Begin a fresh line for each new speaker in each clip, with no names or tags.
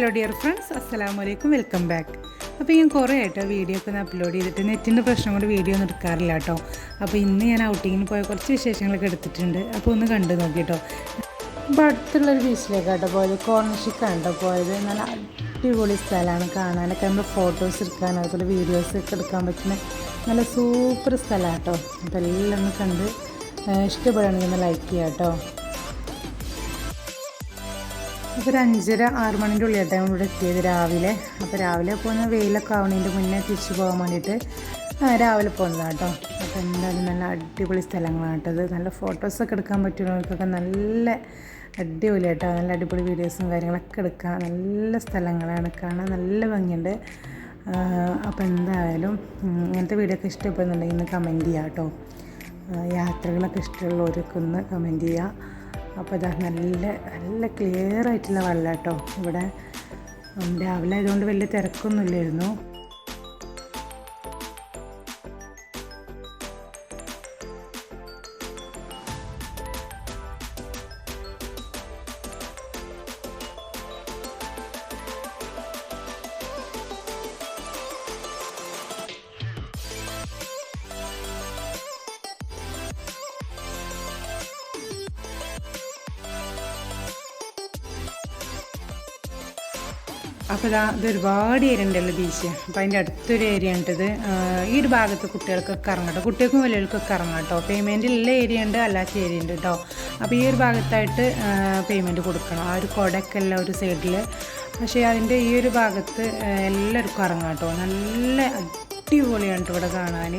Hello dear friends, അസ്സലാമലൈക്കും, welcome back. അപ്പോൾ ഞാൻ കുറേ ആയിട്ട് വീഡിയോ ഒക്കെ ഒന്ന് അപ്ലോഡ് ചെയ്തിട്ട് നെറ്റിൻ്റെ പ്രശ്നം കൊണ്ട് വീഡിയോ ഒന്നും എടുക്കാറില്ല കേട്ടോ. അപ്പോൾ ഇന്ന് ഞാൻ ഔട്ടിങ്ങിന് പോയ കുറച്ച് വിശേഷങ്ങളൊക്കെ എടുത്തിട്ടുണ്ട്. അപ്പോൾ ഒന്ന് കണ്ടു നോക്കി കേട്ടോ. അപ്പോൾ അടുത്തുള്ളൊരു ബീച്ചിലേക്കാട്ടോ പോയത്, കോർണിഷിക്കാണ് കേട്ടോ പോയത്. നല്ല അടിപൊളി സ്ഥലമാണ് കാണാനൊക്കെ. നമ്മൾ ഫോട്ടോസ് എടുക്കാൻ അതുപോലെ വീഡിയോസ് ഒക്കെ എടുക്കാൻ പറ്റുന്ന നല്ല സൂപ്പർ സ്ഥലമാണ് കേട്ടോ. അപ്പോൾ എല്ലാം ഒന്ന് കണ്ട് ഇഷ്ടപ്പെടുകയാണെങ്കിൽ ഒന്ന് ലൈക്ക് ചെയ്യാം കേട്ടോ. അപ്പോൾ ഒരു 5:30-6 മണിൻ്റെ ഉള്ളിലായിട്ടാണ് ഇവിടെ എത്തിയത് രാവിലെ. അപ്പോൾ രാവിലെ പോകുന്ന വെയിലൊക്കെ ആവണതിൻ്റെ മുന്നേ തിരിച്ചു പോകാൻ വേണ്ടിയിട്ട് രാവിലെ പോകുന്നതാണ് കേട്ടോ. അപ്പോൾ എന്തായാലും നല്ല അടിപൊളി സ്ഥലങ്ങളാണ് കേട്ടത്. നല്ല ഫോട്ടോസൊക്കെ എടുക്കാൻ പറ്റുന്നവർക്കൊക്കെ നല്ല അടിപൊളിയായിട്ടോ. നല്ല അടിപൊളി വീഡിയോസും കാര്യങ്ങളൊക്കെ എടുക്കാം. നല്ല സ്ഥലങ്ങളാണ്, കാണാൻ നല്ല ഭംഗിയുണ്ട്. അപ്പോൾ എന്തായാലും ഇങ്ങനത്തെ വീഡിയോ ഒക്കെ ഇഷ്ടപ്പെടുന്നുണ്ടെങ്കിൽ ഇന്ന് കമൻറ്റ് ചെയ്യാം കേട്ടോ. യാത്രകളൊക്കെ ഇഷ്ടമുള്ളവരൊക്കെ ഒന്ന് കമൻറ്റ് ചെയ്യുക. അപ്പോൾ ഇതാ നല്ല ക്ലിയർ ആയിട്ടുള്ള വെള്ളം കേട്ടോ. ഇവിടെ രാവിലെ ആയതുകൊണ്ട് വലിയ തിരക്കൊന്നുമില്ലായിരുന്നു. അപ്പോൾ ഇത് ഒരുപാട് ഏരിയ ഉണ്ടല്ലോ ബീച്ച്. അപ്പോൾ അതിൻ്റെ അടുത്തൊരു ഏരിയ ഉണ്ടത്. ഈ ഒരു ഭാഗത്ത് കുട്ടികൾക്കൊക്കെ ഇറങ്ങട്ടോ, കുട്ടികൾക്കും വലിയവർക്കൊക്കെ ഇറങ്ങാട്ടോ. പേയ്മെൻറ്റുള്ള ഏരിയ ഉണ്ട്, അല്ലാത്ത ഏരിയ ഉണ്ട് കേട്ടോ. അപ്പോൾ ഈ ഒരു ഭാഗത്തായിട്ട് പേയ്മെൻറ്റ് കൊടുക്കണം. ആ ഒരു കൊടയൊക്കെ എല്ലാം ഒരു സൈഡിൽ. പക്ഷേ അതിൻ്റെ ഈ ഒരു ഭാഗത്ത് എല്ലാവർക്കും ഇറങ്ങാട്ടോ. നല്ല അടിപൊളിയാണ് ഇവിടെ കാണാൻ.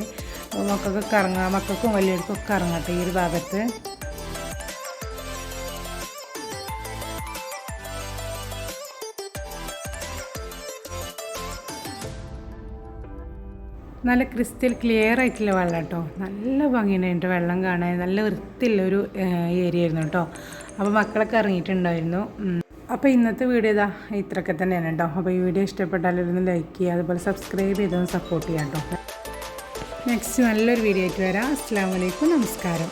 മക്കൾക്കൊക്കെ ഇറങ്ങാം, മക്കൾക്കും വലിയവർക്കൊക്കെ ഇറങ്ങാട്ടോ ഈ ഒരു ഭാഗത്ത്. നല്ല ക്രിസ്റ്റൽ ക്ലിയർ ആയിട്ടുള്ള വെള്ളം കേട്ടോ. നല്ല ഭംഗിയുണ്ട് എൻ്റെ വെള്ളം കാണാൻ. നല്ല വൃത്തിയുള്ളൊരു ഏരിയ ആയിരുന്നു കേട്ടോ. അപ്പോൾ മക്കളൊക്കെ ഇറങ്ങിയിട്ടുണ്ടായിരുന്നു. അപ്പോൾ ഇന്നത്തെ വീഡിയോ ഇത്രയൊക്കെ തന്നെയാണ് കേട്ടോ. അപ്പോൾ ഈ വീഡിയോ ഇഷ്ടപ്പെട്ടാലൊന്ന് ലൈക്ക് ചെയ്യുക, അതുപോലെ സബ്സ്ക്രൈബ് ചെയ്തൊന്ന് സപ്പോർട്ട് ചെയ്യാം കേട്ടോ. നെക്സ്റ്റ് നല്ലൊരു വീഡിയോ ആയിട്ട് വരാം. അസ്സലാമു അലൈക്കും, നമസ്കാരം.